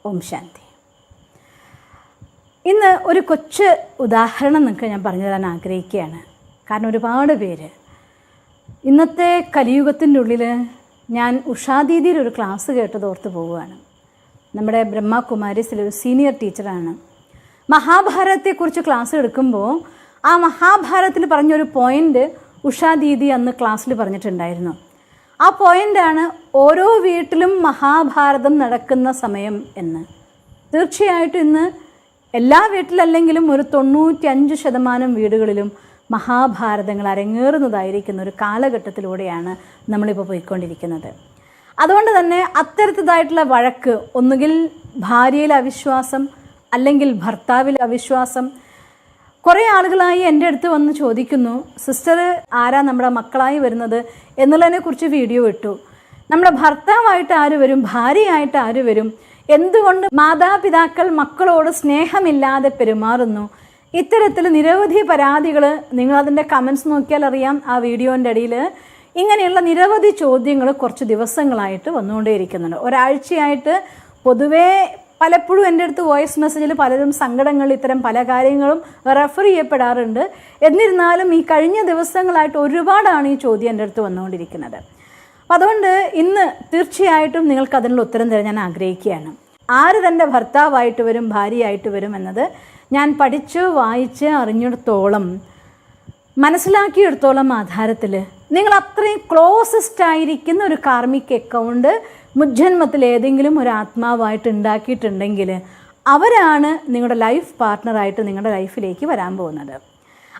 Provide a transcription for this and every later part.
ഓം ശാന്തി. ഇന്ന് ഒരു കൊച്ചു ഉദാഹരണം നിങ്ങൾക്ക് ഞാൻ പറഞ്ഞു തരാൻ ആഗ്രഹിക്കുകയാണ്. കാരണം ഒരുപാട് പേര് ഇന്നത്തെ കലിയുഗത്തിൻ്റെ ഉള്ളിൽ ഞാൻ ഉഷാദീദിയുടെ ഒരു ക്ലാസ് കേട്ടത് ഓർത്ത് പോവുകയാണ്. നമ്മുടെ ബ്രഹ്മകുമാരീസിലെ ഒരു സീനിയർ ടീച്ചറാണ്. മഹാഭാരതത്തെക്കുറിച്ച് ക്ലാസ് എടുക്കുമ്പോൾ ആ മഹാഭാരതത്തിൽ പറഞ്ഞൊരു പോയിൻ്റ് ഉഷാദീദി അന്ന് ക്ലാസ്സിൽ പറഞ്ഞിട്ടുണ്ടായിരുന്നു. ആ പോയിൻ്റാണ് ഓരോ വീട്ടിലും മഹാഭാരതം നടക്കുന്ന സമയം എന്ന്. തീർച്ചയായിട്ടും ഇന്ന് എല്ലാ വീട്ടിലല്ലെങ്കിലും ഒരു 95% വീടുകളിലും മഹാഭാരതങ്ങൾ അരങ്ങേറുന്നതായിരിക്കുന്ന ഒരു കാലഘട്ടത്തിലൂടെയാണ് നമ്മളിപ്പോൾ പോയിക്കൊണ്ടിരിക്കുന്നത്. അതുകൊണ്ട് തന്നെ അത്തരത്തിലായിട്ടുള്ള വഴക്ക്, ഒന്നുകിൽ ഭാര്യയിൽ അവിശ്വാസം അല്ലെങ്കിൽ ഭർത്താവിൽ അവിശ്വാസം. കുറേ ആളുകളായി എൻ്റെ അടുത്ത് വന്ന് ചോദിക്കുന്നു, സിസ്റ്റർ ആരാ നമ്മുടെ മക്കളായി വരുന്നത് എന്നുള്ളതിനെക്കുറിച്ച് വീഡിയോ ഇട്ടു. നമ്മുടെ ഭർത്താവായിട്ട് ആര് വരും, ഭാര്യയായിട്ട് ആര് വരും, എന്തുകൊണ്ട് മാതാപിതാക്കൾ മക്കളോട് സ്നേഹമില്ലാതെ പെരുമാറുന്നു, ഇത്തരത്തിൽ നിരവധി പരാതികൾ നിങ്ങളതിൻ്റെ കമൻസ് നോക്കിയാൽ അറിയാം. ആ വീഡിയോൻ്റെ അടിയിൽ ഇങ്ങനെയുള്ള നിരവധി ചോദ്യങ്ങൾ കുറച്ച് ദിവസങ്ങളായിട്ട് വന്നുകൊണ്ടേയിരിക്കുന്നുണ്ട്. ഒരാഴ്ചയായിട്ട് പൊതുവേ പലപ്പോഴും എൻ്റെ അടുത്ത് വോയിസ് മെസ്സേജിൽ പലരും സങ്കടങ്ങൾ ഇത്തരം പല കാര്യങ്ങളും റെഫർ ചെയ്യപ്പെടാറുണ്ട്. എന്നിരുന്നാലും ഈ കഴിഞ്ഞ ദിവസങ്ങളായിട്ട് ഒരുപാടാണ് ഈ ചോദ്യം എൻ്റെ അടുത്ത് വന്നുകൊണ്ടിരിക്കുന്നത്. അപ്പം അതുകൊണ്ട് ഇന്ന് തീർച്ചയായിട്ടും നിങ്ങൾക്ക് അതിനുള്ള ഉത്തരം തരാൻ ഞാൻ ആഗ്രഹിക്കുകയാണ്. ആര് തൻ്റെ ഭർത്താവായിട്ട് വരും, ഭാര്യയായിട്ട് വരും എന്നത് ഞാൻ പഠിച്ച് വായിച്ച് അറിഞ്ഞിടത്തോളം, മനസ്സിലാക്കിയെടുത്തോളം ആധാരത്തിൽ നിങ്ങൾ അത്രയും ക്ലോസസ്റ്റ് ആയിരിക്കുന്ന ഒരു കാർമിക് അക്കൗണ്ട് മുജ്ജന്മത്തിൽ ഏതെങ്കിലും ഒരു ആത്മാവായിട്ട് ഉണ്ടാക്കിയിട്ടുണ്ടെങ്കിൽ അവരാണ് നിങ്ങളുടെ ലൈഫ് പാർട്ട്ണറായിട്ട് നിങ്ങളുടെ ലൈഫിലേക്ക് വരാൻ പോകുന്നത്.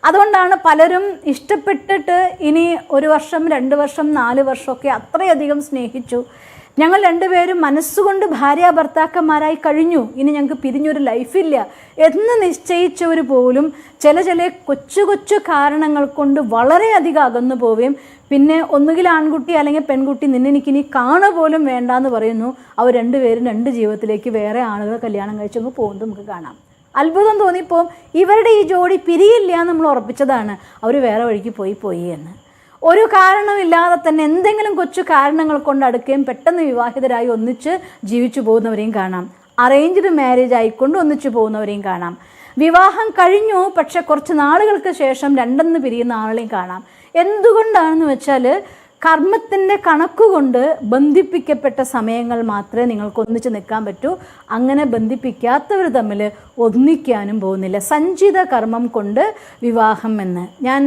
അതുകൊണ്ടാണ് പലരും ഇഷ്ടപ്പെട്ടിട്ട് ഇനി 1 വർഷം 2 വർഷം 4 വർഷമൊക്കെ അത്രയധികം സ്നേഹിച്ചു, ഞങ്ങൾ രണ്ടുപേരും മനസ്സുകൊണ്ട് ഭാര്യ ഭർത്താക്കന്മാരായി കഴിഞ്ഞു, ഇനി ഞങ്ങൾക്ക് പിരിഞ്ഞൊരു ലൈഫില്ല എന്ന് നിശ്ചയിച്ചവർ പോലും ചില കൊച്ചു കൊച്ചു കാരണങ്ങൾ കൊണ്ട് വളരെയധികം അകന്നു പോവുകയും പിന്നെ ഒന്നുകിൽ ആൺകുട്ടി അല്ലെങ്കിൽ പെൺകുട്ടി നിന്നെ എനിക്കിനി കാണുക പോലും വേണ്ടാന്ന് പറയുന്നു. അവർ രണ്ടുപേരും 2 ജീവിതത്തിലേക്ക് വേറെ ആളുകൾ കല്യാണം കഴിച്ചങ്ങ് പോകുന്നത് നമുക്ക് കാണാം. അത്ഭുതം തോന്നിപ്പോൾ ഇവരുടെ ഈ ജോഡി പിരിയില്ല എന്ന് നമ്മൾ ഉറപ്പിച്ചതാണ്, അവർ വേറെ വഴിക്ക് പോയി എന്ന്. ഒരു കാരണമില്ലാതെ തന്നെ എന്തെങ്കിലും കൊച്ചു കാരണങ്ങൾ കൊണ്ട് അടുക്കുകയും പെട്ടെന്ന് വിവാഹിതരായി ഒന്നിച്ച് ജീവിച്ചു പോകുന്നവരെയും കാണാം. അറേഞ്ച്ഡ് മാരേജ് ആയിക്കൊണ്ട് ഒന്നിച്ചു പോകുന്നവരെയും കാണാം. വിവാഹം കഴിഞ്ഞു പക്ഷെ കുറച്ച് നാളുകൾക്ക് ശേഷം രണ്ടെന്ന് പിരിയുന്ന ആളെയും കാണാം. എന്തുകൊണ്ടാണെന്ന് വെച്ചാൽ കർമ്മത്തിൻ്റെ കണക്കുകൊണ്ട് ബന്ധിപ്പിക്കപ്പെട്ട സമയങ്ങൾ മാത്രമേ നിങ്ങൾക്ക് ഒന്നിച്ച് നിൽക്കാൻ പറ്റൂ. അങ്ങനെ ബന്ധിപ്പിക്കാത്തവർ തമ്മിൽ ഒന്നിക്കാനും പോകുന്നില്ല. സഞ്ചിത കർമ്മം കൊണ്ട് വിവാഹം എന്ന് ഞാൻ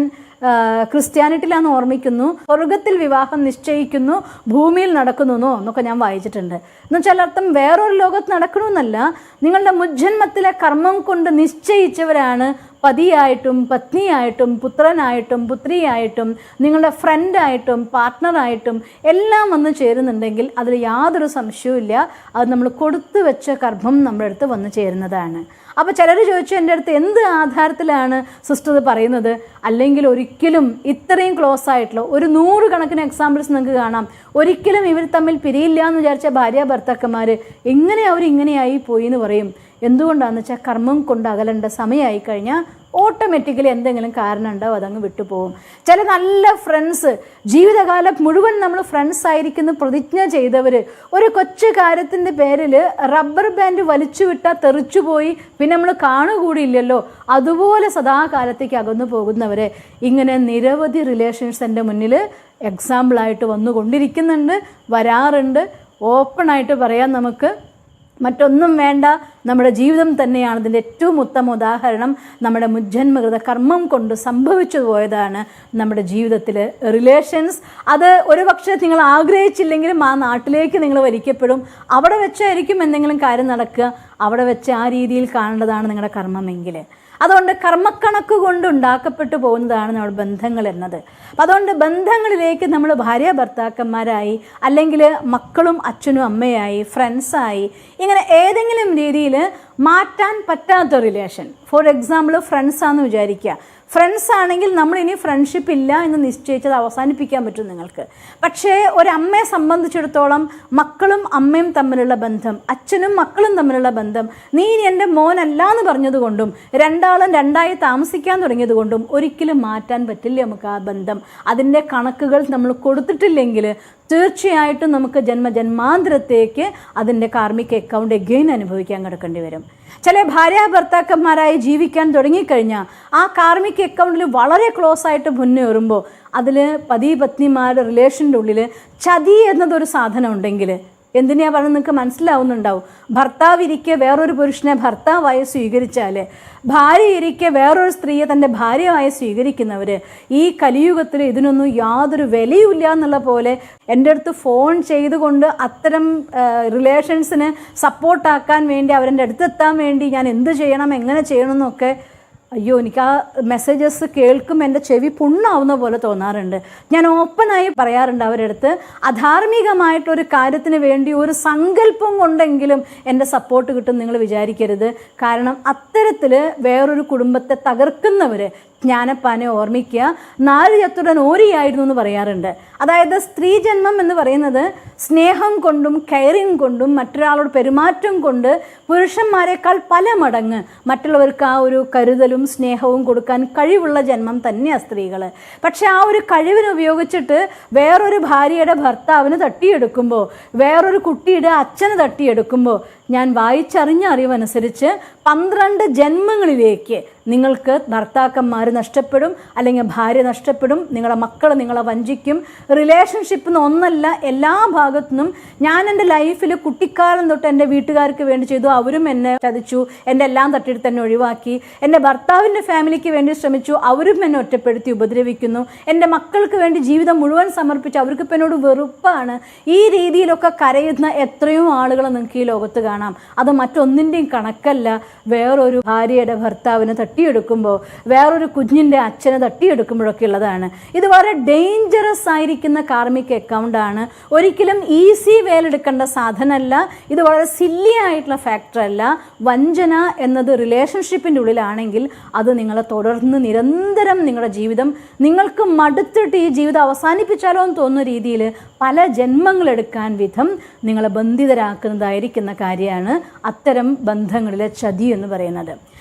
ക്രിസ്ത്യാനിറ്റിയിലാന്ന് ഓർമ്മിക്കുന്നു. സ്വർഗത്തിൽ വിവാഹം നിശ്ചയിക്കുന്നു, ഭൂമിയിൽ നടക്കുന്നു എന്നൊക്കെ ഞാൻ വായിച്ചിട്ടുണ്ട്. എന്നുവെച്ചാൽ അർത്ഥം വേറൊരു ലോകത്ത് നടക്കണമെന്നല്ല, നിങ്ങളുടെ മുജ്ജന്മത്തിലെ കർമ്മം കൊണ്ട് നിശ്ചയിച്ചവരാണ് പതിയായിട്ടും പത്നിയായിട്ടും പുത്രനായിട്ടും പുത്രിയായിട്ടും നിങ്ങളുടെ ഫ്രണ്ടായിട്ടും പാർട്ട്ണറായിട്ടും എല്ലാം വന്ന് ചേരുന്നുണ്ടെങ്കിൽ അതിൽ യാതൊരു സംശയവുമില്ല, അത് നമ്മൾ കൊടുത്തു വെച്ച കർമ്മം നമ്മുടെ അടുത്ത് വന്ന് ചേരുന്നതാണ്. അപ്പോൾ ചിലർ ചോദിച്ചു എൻ്റെ അടുത്ത്, എന്ത് ആധാരത്തിലാണ് സിസ്റ്റർ പറയുന്നത്? അല്ലെങ്കിൽ ഒരിക്കലും ഇത്രയും ക്ലോസ് ആയിട്ടുള്ള ഒരു 100 കണക്കിന് എക്സാമ്പിൾസ് നിങ്ങൾക്ക് കാണാം. ഒരിക്കലും ഇവർ തമ്മിൽ പിരിയില്ല എന്ന് വിചാരിച്ച ഭാര്യ ഭർത്താക്കന്മാർ എങ്ങനെ അവരിങ്ങനെയായി പോയി എന്ന് പറയും. എന്തുകൊണ്ടാണെന്ന് വെച്ചാൽ കർമ്മം കൊണ്ട് അകലേണ്ട സമയമായി കഴിഞ്ഞാൽ ഓട്ടോമാറ്റിക്കലി എന്തെങ്കിലും കാരണം ഉണ്ടാവും, അതങ്ങ് വിട്ടുപോകും. ചില നല്ല ഫ്രണ്ട്സ്, ജീവിതകാലം മുഴുവൻ നമ്മൾ ഫ്രണ്ട്സ് ആയിരിക്കുന്നു പ്രതിജ്ഞ ചെയ്തവർ, ഒരു കൊച്ചു കാര്യത്തിൻ്റെ പേരിൽ റബ്ബർ ബാൻഡ് വലിച്ചു വിട്ടാൽ തെറിച്ചുപോയി പിന്നെ നമ്മൾ കാണുകൂടിയില്ലല്ലോ, അതുപോലെ സദാകാലത്തേക്ക് അകന്നു പോകുന്നവരെ ഇങ്ങനെ നിരവധി റിലേഷൻസ് എൻ്റെ മുന്നിൽ എക്സാമ്പിളായിട്ട് വന്നുകൊണ്ടിരിക്കുന്നുണ്ട്, വരാറുണ്ട്. ഓപ്പണായിട്ട് പറയാൻ നമുക്ക് മറ്റൊന്നും വേണ്ട, നമ്മുടെ ജീവിതം തന്നെയാണ് ഇതിൻ്റെ ഏറ്റവും ഉത്തമ ഉദാഹരണം. നമ്മുടെ മുജ്ജന്മകൃത കർമ്മം കൊണ്ട് സംഭവിച്ചു പോയതാണ് നമ്മുടെ ജീവിതത്തിൽ റിലേഷൻസ്. അത് ഒരു പക്ഷേ നിങ്ങൾ ആഗ്രഹിച്ചില്ലെങ്കിലും ആ നാട്ടിലേക്ക് നിങ്ങൾ വലിക്കപ്പെടും. അവിടെ വെച്ചായിരിക്കും എന്തെങ്കിലും കാര്യം നടക്കുക, അവിടെ വെച്ച് ആ രീതിയിൽ കാണേണ്ടതാണ് നിങ്ങളുടെ കർമ്മമെങ്കിൽ. അതുകൊണ്ട് കർമ്മക്കണക്ക് കൊണ്ട് ഉണ്ടാക്കപ്പെട്ടു പോകുന്നതാണ് നമ്മുടെ ബന്ധങ്ങൾ എന്നത്. അതുകൊണ്ട് ബന്ധങ്ങളിലേക്ക് നമ്മൾ ഭാര്യ ഭർത്താക്കന്മാരായി അല്ലെങ്കിൽ മക്കളും അച്ഛനും അമ്മയായി ഫ്രണ്ട്സായി ഇങ്ങനെ ഏതെങ്കിലും രീതിയിൽ മാറ്റാൻ പറ്റാത്ത റിലേഷൻ, ഫോർ എക്സാമ്പിൾ ഫ്രണ്ട്സാണെന്ന് വിചാരിക്കുക. ഫ്രണ്ട്സ് ആണെങ്കിൽ നമ്മളിനി ഫ്രണ്ട്ഷിപ്പ് ഇല്ല എന്ന് നിശ്ചയിച്ചത് അവസാനിപ്പിക്കാൻ പറ്റും നിങ്ങൾക്ക്. പക്ഷേ ഒരമ്മയെ സംബന്ധിച്ചിടത്തോളം മക്കളും അമ്മയും തമ്മിലുള്ള ബന്ധം, അച്ഛനും മക്കളും തമ്മിലുള്ള ബന്ധം, നീ എൻ്റെ മോനല്ല എന്ന് പറഞ്ഞതുകൊണ്ടും രണ്ടാളും രണ്ടായി താമസിക്കാൻ തുടങ്ങിയതുകൊണ്ടും ഒരിക്കലും മാറ്റാൻ പറ്റില്ല നമുക്ക് ആ ബന്ധം. അതിൻ്റെ കണക്കുകൾ നമ്മൾ കൊടുത്തിട്ടില്ലെങ്കിൽ തീർച്ചയായിട്ടും നമുക്ക് ജന്മജന്മാന്തരത്തേക്ക് അതിൻ്റെ കാർമിക് അക്കൗണ്ട് എഗെയിൻ അനുഭവിക്കാൻ കിടക്കേണ്ടി വരും. ചില ഭാര്യാഭർത്താക്കന്മാരായി ജീവിക്കാൻ തുടങ്ങിക്കഴിഞ്ഞാൽ ആ കാർമിക് അക്കൗണ്ടിൽ വളരെ ക്ലോസ് ആയിട്ട് മുന്നേറുമ്പോൾ അതിൽ പതി പത്നിമാരുടെ റിലേഷൻ്റെ ഉള്ളിൽ ചതി എന്നതൊരു സാധനം ഉണ്ടെങ്കിൽ എന്തിനാ പറഞ്ഞത് നിങ്ങൾക്ക് മനസ്സിലാവുന്നുണ്ടാവും. ഭർത്താവ് ഇരിക്കെ വേറൊരു പുരുഷനെ ഭർത്താവായി സ്വീകരിച്ചാൽ, ഭാര്യ ഇരിക്കെ വേറൊരു സ്ത്രീയെ തൻ്റെ ഭാര്യയായി സ്വീകരിക്കുന്നവർ ഈ കലിയുഗത്തിൽ ഇതിനൊന്നും യാതൊരു വിലയുമില്ല എന്നുള്ള പോലെ എൻ്റെ അടുത്ത് ഫോൺ ചെയ്തുകൊണ്ട് അത്തരം റിലേഷൻസിന് സപ്പോർട്ടാക്കാൻ വേണ്ടി അവരെൻ്റെ അടുത്തെത്താൻ വേണ്ടി ഞാൻ എന്ത് ചെയ്യണം, എങ്ങനെ ചെയ്യണം എന്നൊക്കെ, അയ്യോ എനിക്ക് ആ മെസ്സേജസ് കേൾക്കും എൻ്റെ ചെവി പുണ്ണാവുന്ന പോലെ തോന്നാറുണ്ട്. ഞാൻ ഓപ്പണായി പറയാറുണ്ട് അവരുടെ അടുത്ത്, അധാർമികമായിട്ടൊരു കാര്യത്തിന് വേണ്ടി ഒരു സങ്കല്പം കൊണ്ടെങ്കിലും എൻ്റെ സപ്പോർട്ട് കിട്ടും നിങ്ങൾ വിചാരിക്കരുത്. കാരണം അത്തരത്തിൽ വേറൊരു കുടുംബത്തെ തകർക്കുന്നവർ ജ്ഞാനപ്പാനെ ഓർമ്മിക്കുക. 4 ചത്തുടൻ ഓരിയായിരുന്നു എന്ന് പറയാറുണ്ട്. അതായത് സ്ത്രീ ജന്മം എന്ന് പറയുന്നത് സ്നേഹം കൊണ്ടും കെയറിങ് കൊണ്ടും മറ്റൊരാളോട് പെരുമാറ്റം കൊണ്ട് പുരുഷന്മാരെക്കാൾ പല മടങ്ങ് മറ്റുള്ളവർക്ക് ആ ഒരു കരുതലും സ്നേഹവും കൊടുക്കാൻ കഴിവുള്ള ജന്മം തന്നെയാണ് സ്ത്രീകൾ. പക്ഷെ ആ ഒരു കഴിവിനെ ഉപയോഗിച്ചിട്ട് വേറൊരു ഭാര്യയുടെ ഭർത്താവിന് തട്ടിയെടുക്കുമ്പോൾ, വേറൊരു കുട്ടിയുടെ അച്ഛന് തട്ടിയെടുക്കുമ്പോൾ, ഞാൻ വായിച്ചറിഞ്ഞ അറിവനുസരിച്ച് 12 ജന്മങ്ങളിലേക്ക് നിങ്ങൾക്ക് ഭർത്താക്കന്മാർ നഷ്ടപ്പെടും, അല്ലെങ്കിൽ ഭാര്യ നഷ്ടപ്പെടും, നിങ്ങളുടെ മക്കൾ നിങ്ങളെ വഞ്ചിക്കും. റിലേഷൻഷിപ്പ് ഒന്നല്ല, എല്ലാ ഭാഗത്തുനിന്നും. ഞാൻ എൻ്റെ ലൈഫിൽ കുട്ടിക്കാലം തൊട്ട് എൻ്റെ വീട്ടുകാർക്ക് വേണ്ടി ചെയ്തു, അവരും എന്നെ ചതിച്ചു, എൻ്റെ എല്ലാം തട്ടിയെടുത്ത് തന്നെ ഒഴിവാക്കി. എൻ്റെ ഭർത്താവിൻ്റെ ഫാമിലിക്ക് വേണ്ടി ശ്രമിച്ചു, അവരും എന്നെ ഒറ്റപ്പെടുത്തി ഉപദ്രവിക്കുന്നു. എൻ്റെ മക്കൾക്ക് വേണ്ടി ജീവിതം മുഴുവൻ സമർപ്പിച്ചു, അവർക്ക് ഇപ്പം എന്നോട് വെറുപ്പാണ്. ഈ രീതിയിലൊക്കെ കരയുന്ന എത്രയോ ആളുകളെ നിങ്ങൾക്ക് ഈ ലോകത്ത് കാണാം. അത് മറ്റൊന്നിൻ്റെയും കണക്കല്ല. വേറൊരു ഭാര്യയുടെ ഭർത്താവിനെ തട്ടിയെടുക്കുമ്പോൾ, വേറൊരു കുഞ്ഞിൻ്റെ അച്ഛനെ തട്ടിയെടുക്കുമ്പോഴൊക്കെ ഉള്ളതാണ്. ഇത് വളരെ ഡേഞ്ചറസ് ആയിരിക്കുന്ന കാർമിക് അക്കൗണ്ടാണ്. ഒരിക്കലും ഈസി വേലെടുക്കേണ്ട സാധനമല്ല. ഇത് വളരെ സില്ലി ആയിട്ടുള്ള ഫാക്ടറല്ല. വഞ്ചന എന്നത് റിലേഷൻഷിപ്പിൻ്റെ ഉള്ളിലാണെങ്കിൽ അത് നിങ്ങളെ തുടർന്ന് നിരന്തരം നിങ്ങളുടെ ജീവിതം, നിങ്ങൾക്ക് മടുത്തിട്ട് ഈ ജീവിതം അവസാനിപ്പിച്ചാലോ എന്ന് തോന്നുന്ന രീതിയിൽ പല ജന്മങ്ങളെടുക്കാൻ വിധം നിങ്ങളെ ബന്ധിതരാക്കുന്നതായിരിക്കുന്ന കാര്യമാണ് അത്തരം ബന്ധങ്ങളിലെ ചതി എന്ന് പറയുന്നത്.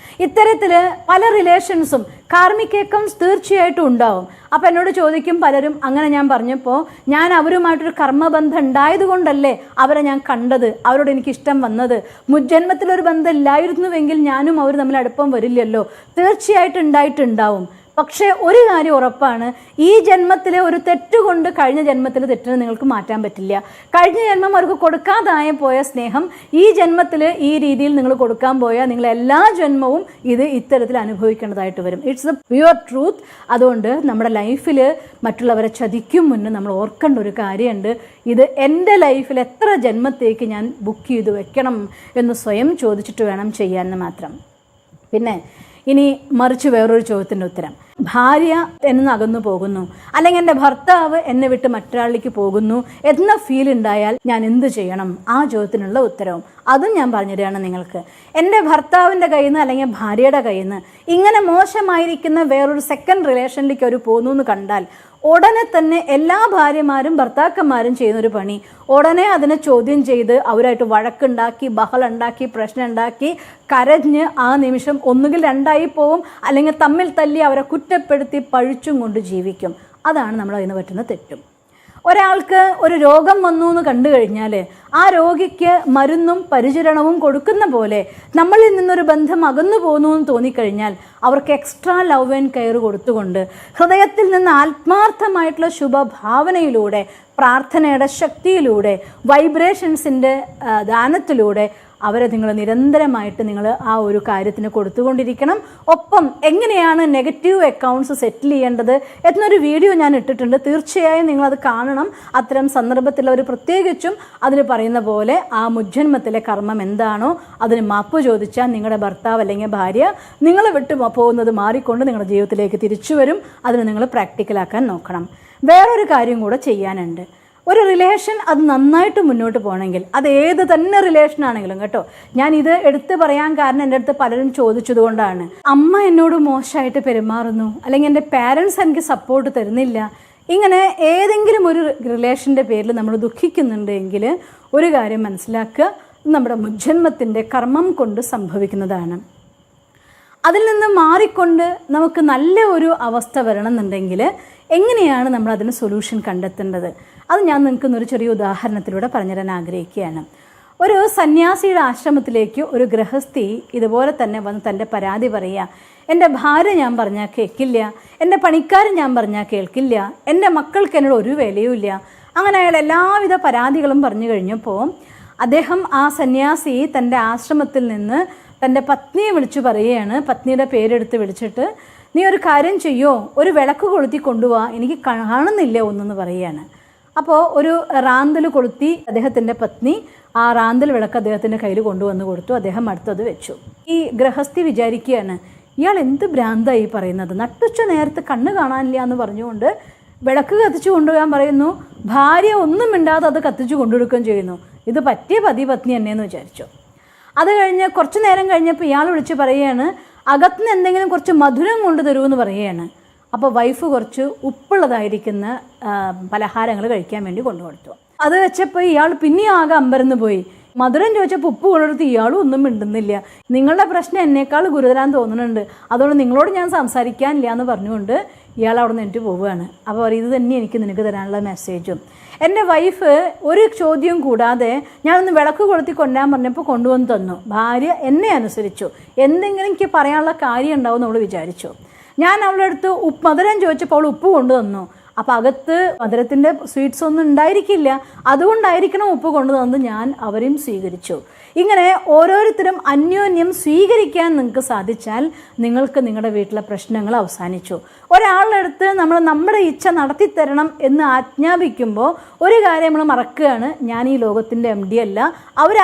ഇത്തരത്തിൽ പല റിലേഷൻസും കാർമിക് അക്കൗണ്ട്സ് തീർച്ചയായിട്ടും ഉണ്ടാവും. അപ്പോൾ എന്നോട് ചോദിക്കും പലരും, അങ്ങനെ ഞാൻ പറഞ്ഞപ്പോൾ ഞാൻ അവരുമായിട്ടൊരു കർമ്മബന്ധം ഉണ്ടായതുകൊണ്ടല്ലേ അവരെ ഞാൻ കണ്ടത്, അവരോട് എനിക്കിഷ്ടം വന്നത്. മുജ്ജന്മത്തിലൊരു ബന്ധം ഇല്ലായിരുന്നുവെങ്കിൽ ഞാനും അവർ തമ്മിൽ അടുപ്പം വരില്ലല്ലോ. തീർച്ചയായിട്ടും ഉണ്ടായിട്ടുണ്ടാവും. പക്ഷേ ഒരു കാര്യം ഉറപ്പാണ്, ഈ ജന്മത്തിലെ ഒരു തെറ്റുകൊണ്ട് കഴിഞ്ഞ ജന്മത്തിലെ തെറ്റിനെ നിങ്ങൾക്ക് മാറ്റാൻ പറ്റില്ല. കഴിഞ്ഞ ജന്മം അവർക്ക് കൊടുക്കാതായ പോയ സ്നേഹം ഈ ജന്മത്തിൽ ഈ രീതിയിൽ നിങ്ങൾ കൊടുക്കാൻ പോയാൽ നിങ്ങൾ എല്ലാ ജന്മവും ഇത് ഇത്തരത്തിൽ അനുഭവിക്കേണ്ടതായിട്ട് വരും. It's A pure truth. അതുകൊണ്ട് നമ്മുടെ ലൈഫിൽ മറ്റുള്ളവരെ ചതിക്കും മുന്നേ നമ്മൾ ഓർക്കേണ്ട ഒരു കാര്യമുണ്ട്. ഇത് എൻ്റെ ലൈഫിൽ എത്ര ജന്മത്തേക്ക് ഞാൻ ബുക്ക് ചെയ്ത് വെക്കണം എന്ന് സ്വയം ചോദിച്ചിട്ട് വേണം ചെയ്യാമെന്ന് മാത്രം. പിന്നെ ഇനി മറിച്ച് വേറൊരു ചോദ്യത്തിൻ്റെ ഉത്തരം, ഭാര്യ എന്നെ അകന്നു പോകുന്നു, അല്ലെങ്കിൽ എൻ്റെ ഭർത്താവ് എന്നെ വിട്ട് മറ്റൊരാളിലേക്ക് പോകുന്നു എന്ന ഫീൽ ഉണ്ടായാൽ ഞാൻ എന്ത് ചെയ്യണം? ആ ചോദ്യത്തിനുള്ള ഉത്തരവും അതും ഞാൻ പറഞ്ഞുതരികയാണ് നിങ്ങൾക്ക്. എൻ്റെ ഭർത്താവിൻ്റെ കയ്യിൽ നിന്ന് അല്ലെങ്കിൽ ഭാര്യയുടെ കയ്യിൽ നിന്ന് ഇങ്ങനെ മോശമായിരിക്കുന്ന വേറൊരു സെക്കൻഡ് റിലേഷനിലേക്ക് അവർ പോകുന്നു എന്ന് കണ്ടാൽ ഉടനെ തന്നെ എല്ലാ ഭാര്യമാരും ഭർത്താക്കന്മാരും ചെയ്യുന്നൊരു പണി, ഉടനെ അതിനെ ചോദ്യം ചെയ്ത് അവരായിട്ട് വഴക്കുണ്ടാക്കി, ബഹളുണ്ടാക്കി, പ്രശ്നം ഉണ്ടാക്കി, കരഞ്ഞ് ആ നിമിഷം ഒന്നുകിൽ രണ്ടായി പോവും, അല്ലെങ്കിൽ തമ്മിൽ തല്ലി അവരെ കുറ്റപ്പെടുത്തി പഴിച്ചും കൊണ്ട് ജീവിക്കും. അതാണ് നമ്മൾ അതിന് പറ്റുന്ന തെറ്റും. ഒരാൾക്ക് ഒരു രോഗം വന്നു എന്ന് കണ്ടു കഴിഞ്ഞാൽ ആ രോഗിക്ക് മരുന്നും പരിചരണവും കൊടുക്കുന്ന പോലെ നമ്മളിൽ നിന്നൊരു ബന്ധം അകന്നു പോകുന്നു എന്ന് തോന്നിക്കഴിഞ്ഞാൽ അവർക്ക് എക്സ്ട്രാ ലവ് ആൻഡ് കെയർ കൊടുത്തുകൊണ്ട് ഹൃദയത്തിൽ നിന്ന് ആത്മാർത്ഥമായിട്ടുള്ള ശുഭഭാവനയിലൂടെ, പ്രാർത്ഥനയുടെ ശക്തിയിലൂടെ, വൈബ്രേഷൻസിൻ്റെ ദാനത്തിലൂടെ അവരെ നിങ്ങൾ നിരന്തരമായിട്ട് നിങ്ങൾ ആ ഒരു കാര്യത്തിന് കൊടുത്തുകൊണ്ടിരിക്കണം. ഒപ്പം എങ്ങനെയാണ് നെഗറ്റീവ് അക്കൗണ്ട്സ് സെറ്റിൽ ചെയ്യേണ്ടത് എന്നൊരു വീഡിയോ ഞാൻ ഇട്ടിട്ടുണ്ട്. തീർച്ചയായും നിങ്ങളത് കാണണം. അത്തരം സന്ദർഭത്തിലവർ പ്രത്യേകിച്ചും അതിൽ പറയുന്ന പോലെ ആ മുജ്ജന്മത്തിലെ കർമ്മം എന്താണോ അതിന് മാപ്പ് ചോദിച്ചാൽ നിങ്ങളുടെ ഭർത്താവ് അല്ലെങ്കിൽ ഭാര്യ നിങ്ങളെ വിട്ടു പോകുന്നത് മാറിക്കൊണ്ട് നിങ്ങളുടെ ജീവിതത്തിലേക്ക് തിരിച്ചു വരും. അതിന് നിങ്ങൾ പ്രാക്ടിക്കലാക്കാൻ നോക്കണം. വേറൊരു കാര്യം കൂടെ ചെയ്യാനുണ്ട്. ഒരു റിലേഷൻ അത് നന്നായിട്ട് മുന്നോട്ട് പോകണമെങ്കിൽ, അത് ഏത് തന്നെ റിലേഷൻ ആണെങ്കിലും കേട്ടോ, ഞാൻ ഇത് എടുത്ത് പറയാൻ കാരണം എൻ്റെ അടുത്ത് പലരും ചോദിച്ചത് കൊണ്ടാണ്. അമ്മ എന്നോട് മോശമായിട്ട് പെരുമാറുന്നു, അല്ലെങ്കിൽ എൻ്റെ പാരൻസ് എനിക്ക് സപ്പോർട്ട് തരുന്നില്ല, ഇങ്ങനെ ഏതെങ്കിലും ഒരു റിലേഷൻ്റെ പേരിൽ നമ്മൾ ദുഃഖിക്കുന്നുണ്ടെങ്കിൽ ഒരു കാര്യം മനസ്സിലാക്കുക, നമ്മുടെ മുജ്ജന്മത്തിൻ്റെ കർമ്മം കൊണ്ട് സംഭവിക്കുന്നതാണ്. അതിൽ നിന്ന് മാറിക്കൊണ്ട് നമുക്ക് നല്ല ഒരു അവസ്ഥ വരണമെന്നുണ്ടെങ്കിൽ എങ്ങനെയാണ് നമ്മൾ അതിന് സൊല്യൂഷൻ കണ്ടെത്തേണ്ടത്? അത് ഞാൻ നിങ്ങൾക്ക് ഒരു ചെറിയ ഉദാഹരണത്തിലൂടെ പറഞ്ഞുതരാൻ ആഗ്രഹിക്കുകയാണ്. ഒരു സന്യാസിയുടെ ആശ്രമത്തിലേക്ക് ഒരു ഗൃഹസ്ഥി ഇതുപോലെ തന്നെ വന്ന് തൻ്റെ പരാതി പറയുക. എൻ്റെ ഭാര്യ ഞാൻ പറഞ്ഞാൽ കേൾക്കില്ല, എൻ്റെ പണിക്കാരൻ ഞാൻ പറഞ്ഞാൽ കേൾക്കില്ല, എൻ്റെ മക്കൾക്ക് എന്നോട് ഒരു വിലയുമില്ല. അങ്ങനെ അയാൾ എല്ലാവിധ പരാതികളും പറഞ്ഞു കഴിഞ്ഞപ്പോൾ അദ്ദേഹം, ആ സന്യാസി, തൻ്റെ ആശ്രമത്തിൽ നിന്ന് തൻ്റെ പത്നിയെ വിളിച്ചു പറയുകയാണ്. പത്നിയുടെ പേരെടുത്ത് വിളിച്ചിട്ട്, നീ ഒരു കാര്യം ചെയ്യോ, ഒരു വിളക്ക് കൊളുത്തി കൊണ്ടുപോവാ, എനിക്ക് കാണുന്നില്ല ഒന്നെന്ന് പറയുകയാണ്. അപ്പോൾ ഒരു റാന്തൽ കൊളുത്തി അദ്ദേഹത്തിൻ്റെ പത്നി ആ റാന്തൽ വിളക്ക് അദ്ദേഹത്തിൻ്റെ കയ്യിൽ കൊണ്ടുവന്ന് കൊടുത്തു. അദ്ദേഹം അടുത്തത് വെച്ചു. ഈ ഗൃഹസ്ഥി വിചാരിക്കുകയാണ്, ഇയാൾ എന്ത് ഭ്രാന്തായി പറയുന്നത്, നട്ടുച്ച നേരത്ത് കണ്ണ് കാണാനില്ല എന്ന് പറഞ്ഞുകൊണ്ട് വിളക്ക് കത്തിച്ചു കൊണ്ടുപോകാൻ പറയുന്നു, ഭാര്യ ഒന്നും മിണ്ടാതെ അത് കത്തിച്ചു കൊണ്ടുകൊടുക്കുകയും ചെയ്യുന്നു. ഇത് പറ്റിയ പത്നി എന്നെയെന്ന് വിചാരിച്ചു. അത് കഴിഞ്ഞ് കുറച്ച് നേരം കഴിഞ്ഞപ്പോൾ ഇയാൾ വിളിച്ച് പറയുകയാണ്, അകത്തുനിന്ന് എന്തെങ്കിലും കുറച്ച് മധുരം കൊണ്ട് തരുമെന്ന് പറയുകയാണ്. അപ്പോൾ വൈഫ് കുറച്ച് ഉപ്പുള്ളതായിരിക്കുന്ന പലഹാരങ്ങൾ കഴിക്കാൻ വേണ്ടി കൊണ്ടുകൊടുത്തു. അത് വെച്ചപ്പോൾ ഇയാൾ പിന്നെയും ആകെ അമ്പരന്ന് പോയി. മധുരം ചോദിച്ചപ്പോൾ ഉപ്പ് കൊണ്ടെടുത്ത് ഇയാളും ഒന്നും മിണ്ടുന്നില്ല. നിങ്ങളുടെ പ്രശ്നം എന്നേക്കാൾ ഗുരുതരാൻ തോന്നുന്നുണ്ട്, അതുകൊണ്ട് നിങ്ങളോട് ഞാൻ സംസാരിക്കാനില്ല എന്ന് പറഞ്ഞുകൊണ്ട് ഇയാൾ അവിടെ നിന്നിട്ട് പോവുകയാണ്. അപ്പോൾ ഇത് തന്നെ എനിക്ക് നിനക്ക് തരാനുള്ള മെസ്സേജും. എൻ്റെ വൈഫ് ഒരു ചോദ്യം കൂടാതെ ഞാനൊന്ന് വിളക്ക് കൊളുത്തി കൊണ്ടുവരാൻ പറഞ്ഞപ്പോൾ കൊണ്ടുവന്ന് തന്നു. ഭാര്യ എന്നെ അനുസരിച്ചു. എന്തെങ്കിലും എനിക്ക് പറയാനുള്ള കാര്യം ഉണ്ടാവും എന്ന് അവൾ വിചാരിച്ചു. ഞാൻ അവളുടെ അടുത്ത് മധുരം ചോദിച്ചപ്പോൾ അവൾ ഉപ്പ് കൊണ്ടു തന്നു. അപ്പോൾ അകത്ത് മധുരത്തിൻ്റെ സ്വീറ്റ്സ് ഒന്നും ഉണ്ടായിരിക്കില്ല, അതുകൊണ്ടായിരിക്കണം ഉപ്പ് കൊണ്ടു തന്നത്. ഞാൻ അവരെയും സ്വീകരിച്ചു. ഇങ്ങനെ ഓരോരുത്തരും അന്യോന്യം സ്വീകരിക്കാൻ നിങ്ങൾക്ക് സാധിച്ചാൽ നിങ്ങൾക്ക് നിങ്ങളുടെ വീട്ടിലെ പ്രശ്നങ്ങൾ അവസാനിച്ചു. ഒരാളുടെ അടുത്ത് നമ്മൾ നമ്മുടെ ഇച്ഛ നടത്തിത്തരണം എന്ന് ആജ്ഞാപിക്കുമ്പോൾ ഒരു കാര്യം നമ്മൾ മറക്കുകയാണ്, ഞാൻ ഈ ലോകത്തിൻ്റെ MD അല്ല,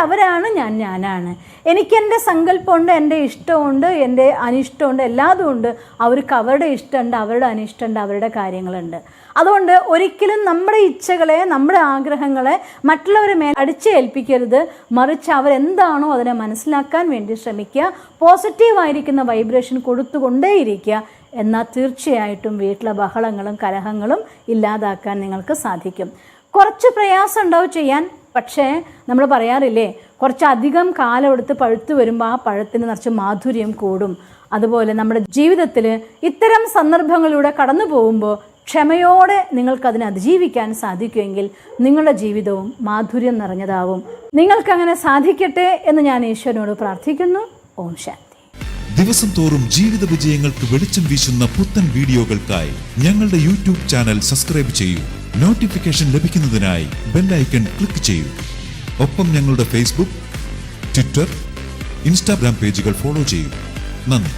അവരാണ്, ഞാനാണ്. എനിക്കെൻ്റെ സങ്കല്പമുണ്ട്, എൻ്റെ ഇഷ്ടമുണ്ട്, എൻ്റെ അനിഷ്ടമുണ്ട്, എല്ലാതും ഉണ്ട്. അവർക്ക് അവരുടെ ഇഷ്ടമുണ്ട്, അവരുടെ അനിഷ്ടമുണ്ട്, അവരുടെ കാര്യങ്ങളുണ്ട്. അതുകൊണ്ട് ഒരിക്കലും നമ്മുടെ ഇച്ഛകളെ, നമ്മുടെ ആഗ്രഹങ്ങളെ മറ്റുള്ളവരെ മേൽ അടിച്ചേൽപ്പിക്കരുത്. മറിച്ച് അവരെന്താണോ അതിനെ മനസ്സിലാക്കാൻ വേണ്ടി ശ്രമിക്കുക. പോസിറ്റീവായിരിക്കുന്ന വൈബ്രേഷൻ കൊടുത്തുകൊണ്ടേയിരിക്കുക. എന്നാൽ തീർച്ചയായിട്ടും വീട്ടിലെ ബഹളങ്ങളും കലഹങ്ങളും ഇല്ലാതാക്കാൻ നിങ്ങൾക്ക് സാധിക്കും. കുറച്ച് പ്രയാസം ഉണ്ടാവും ചെയ്യാൻ, പക്ഷേ നമ്മൾ പറയാറില്ലേ, കുറച്ചധികം കാലം എടുത്ത് പഴുത്ത് വരുമ്പോൾ ആ പഴത്തിന് നിറച്ച് മാധുര്യം കൂടും. അതുപോലെ നമ്മുടെ ജീവിതത്തിൽ ഇത്തരം സന്ദർഭങ്ങളിലൂടെ കടന്നു പോകുമ്പോൾ ക്ഷമയോടെ നിങ്ങൾക്കതിനെ അതിജീവിക്കാൻ സാധിക്കുമെങ്കിൽ നിങ്ങളുടെ ജീവിതവും മാധുര്യം നിറഞ്ഞതാവും. നിങ്ങൾക്കങ്ങനെ സാധിക്കട്ടെ എന്ന് ഞാൻ ഈശ്വരനോട് പ്രാർത്ഥിക്കുന്നു. ഓം ശാന്തി. ദിവസം തോറും ജീവിത വിജയങ്ങൾക്ക് വെളിച്ചം വീശുന്ന പുത്തൻ വീഡിയോകൾക്കായി ഞങ്ങളുടെ യൂട്യൂബ് ചാനൽ സബ്സ്ക്രൈബ് ചെയ്യൂ. നോട്ടിഫിക്കേഷൻ ലഭിക്കുന്നതിനായി ബെൽ ഐക്കൺ ക്ലിക്ക് ചെയ്യൂ. ഒപ്പം ഞങ്ങളുടെ ഫേസ്ബുക്ക്, ട്വിറ്റർ, ഇൻസ്റ്റാഗ്രാം പേജുകൾ ഫോളോ ചെയ്യൂ. നന്ദി.